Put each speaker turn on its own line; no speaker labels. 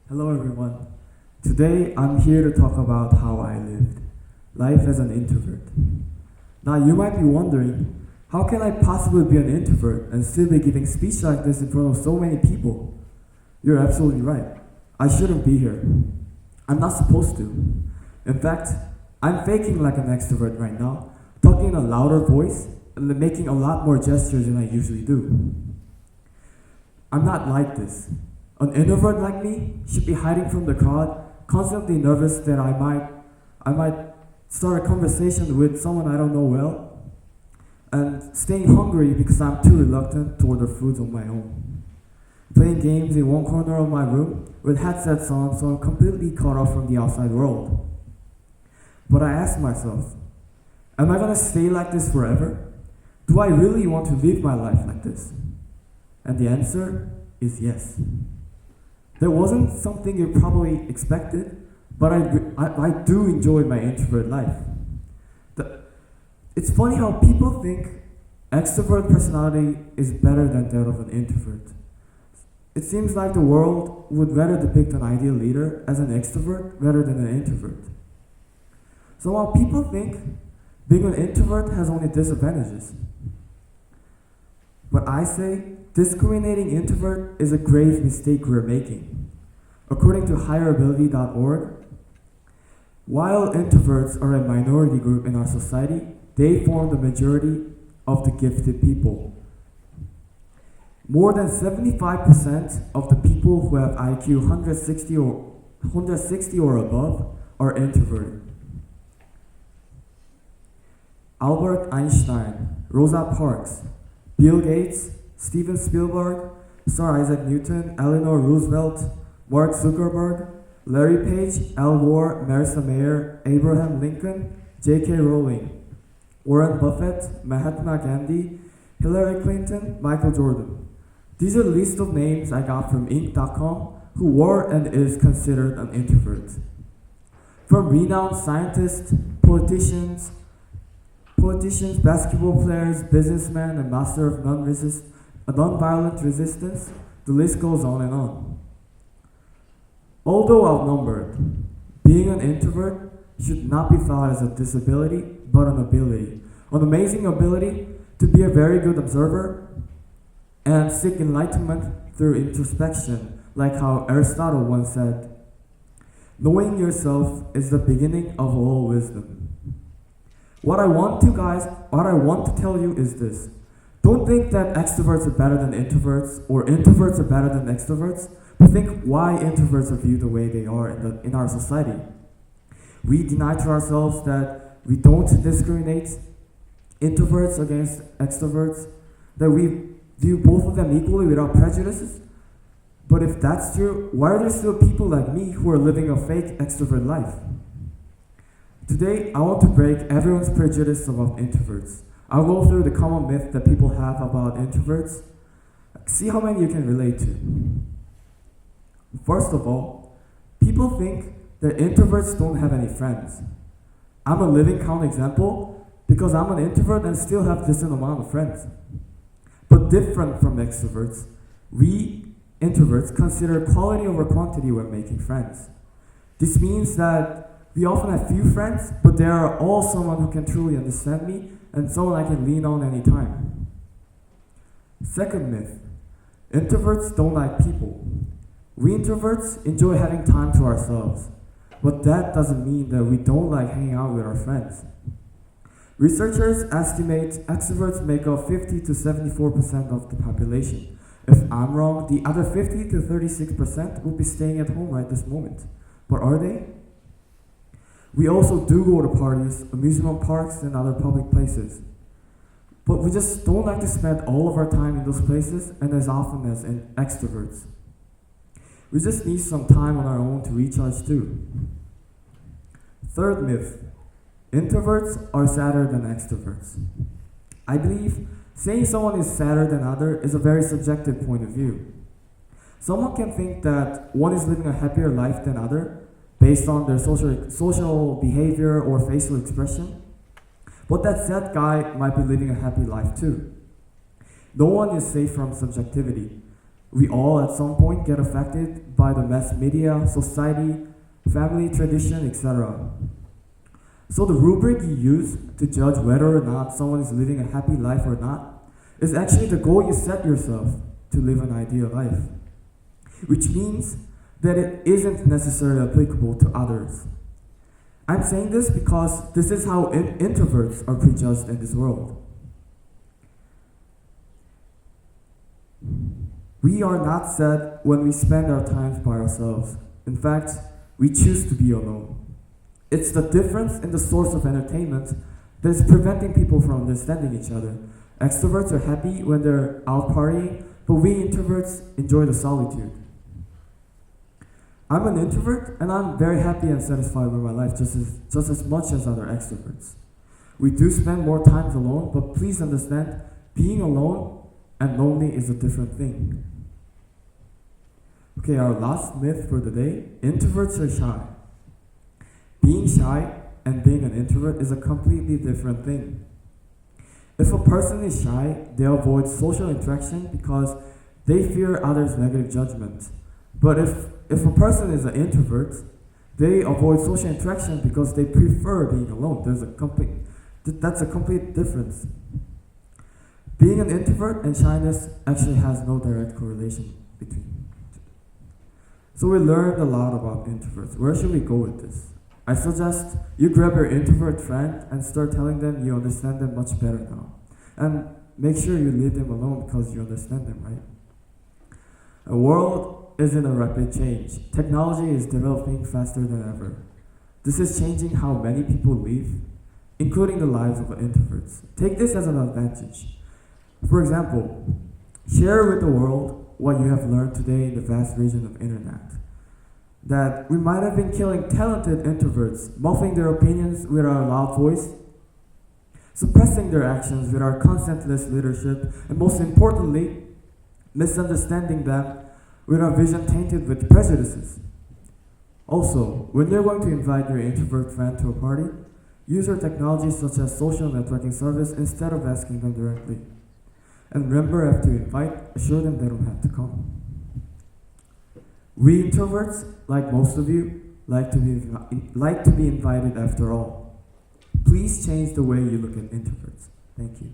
Hello everyone. Today I'm here to talk about how I lived life as an introvert. Now you might be wondering, how can I possibly be an introvert and still be giving speech like this in front of so many people? You're absolutely right. I shouldn't be here. I'm not supposed to. In fact, I'm faking like an extrovert right now, talking in a louder voice and making a lot more gestures than I usually do. I'm not like this. An introvert like me should be hiding from the crowd, constantly nervous that I might start a conversation with someone I don't know well, and staying hungry because I'm too reluctant to order foods on my own. Playing games in one corner of my room with headsets on so I'm completely cut off from the outside world. But I ask myself, am I gonna stay like this forever? Do I really want to live my life like this? And the answer is yes. That wasn't something you probably expected, but I do enjoy my introvert life. It's funny how people think extrovert personality is better than that of an introvert. It seems like the world would rather depict an ideal leader as an extrovert rather than an introvert. So while people think being an introvert has only disadvantages, but I say discriminating introvert is a grave mistake we're making. According to higherability.org, while introverts are a minority group in our society, they form the majority of the gifted people. More than 75% of the people who have IQ 160 or above are introverted. Albert Einstein, Rosa Parks, Bill Gates, Steven Spielberg, Sir Isaac Newton, Eleanor Roosevelt, Mark Zuckerberg, Larry Page, Al Gore, Marissa Mayer, Abraham Lincoln, J.K. Rowling, Warren Buffett, Mahatma Gandhi, Hillary Clinton, Michael Jordan. These are a list of names I got from Inc.com who were and is considered an introvert. From renowned scientists, politicians, basketball players, businessmen, and master of nonviolent resistance, the list goes on and on. Although outnumbered, being an introvert should not be thought as a disability, but an ability. An amazing ability to be a very good observer and seek enlightenment through introspection, like how Aristotle once said, "Knowing yourself is the beginning of all wisdom." What I want to tell you is this. Don't think that extroverts are better than introverts or introverts are better than extroverts, but think why introverts are viewed the way they are in our society. We deny to ourselves that we don't discriminate introverts against extroverts, that we view both of them equally without prejudices. But if that's true, why are there still people like me who are living a fake extrovert life? Today, I want to break everyone's prejudice about introverts. I'll go through the common myth that people have about introverts. See how many you can relate to. First of all, people think that introverts don't have any friends. I'm a living counterexample because I'm an introvert and still have a decent amount of friends. But different from extroverts, we introverts consider quality over quantity when making friends. This means that we often have few friends, but they are all someone who can truly understand me and someone I can lean on anytime. Second myth, introverts don't like people. We introverts enjoy having time to ourselves, but that doesn't mean that we don't like hanging out with our friends. Researchers estimate extroverts make up 50 to 74% of the population. If I'm wrong, the other 50 to 36% will be staying at home right this moment. But are they? We also do go to parties, amusement parks, and other public places. But we just don't like to spend all of our time in those places and as often as in extroverts. We just need some time on our own to recharge too. Third myth, introverts are sadder than extroverts. I believe saying someone is sadder than other is a very subjective point of view. Someone can think that one is living a happier life than other based on their social behavior or facial expression, but that sad guy might be living a happy life too. No one is safe from subjectivity. We all at some point get affected by the mass media, society, family, tradition, etc. So the rubric you use to judge whether or not someone is living a happy life or not is actually the goal you set yourself to live an ideal life, which means that it isn't necessarily applicable to others. I'm saying this because this is how introverts are prejudged in this world. We are not sad when we spend our time by ourselves. In fact, we choose to be alone. It's the difference in the source of entertainment that is preventing people from understanding each other. Extroverts are happy when they're out partying, but we introverts enjoy the solitude. I'm an introvert, and I'm very happy and satisfied with my life just as much as other extroverts. We do spend more time alone, but please understand, being alone and lonely is a different thing. Okay, our last myth for the day, introverts are shy. Being shy and being an introvert is a completely different thing. If a person is shy, they avoid social interaction because they fear others' negative judgment. But if a person is an introvert, they avoid social interaction because they prefer being alone. That's a complete difference. Being an introvert and shyness actually has no direct correlation between. So we learned a lot about introverts. Where should we go with this? I suggest you grab your introvert friend and start telling them you understand them much better now. And make sure you leave them alone because you understand them, right? The world is in a rapid change. Technology is developing faster than ever. This is changing how many people live, including the lives of introverts. Take this as an advantage. For example, share with the world what you have learned today in the vast region of internet. That we might have been killing talented introverts, muffling their opinions with our loud voice, suppressing their actions with our consentless leadership, and most importantly, misunderstanding them with our vision tainted with prejudices. Also, when you're going to invite your introvert friend to a party, use our technologies such as social networking service instead of asking them directly. And remember, after you invite, assure them they don't have to come. We introverts, like most of you, like to be invited after all. Please change the way you look at introverts. Thank you.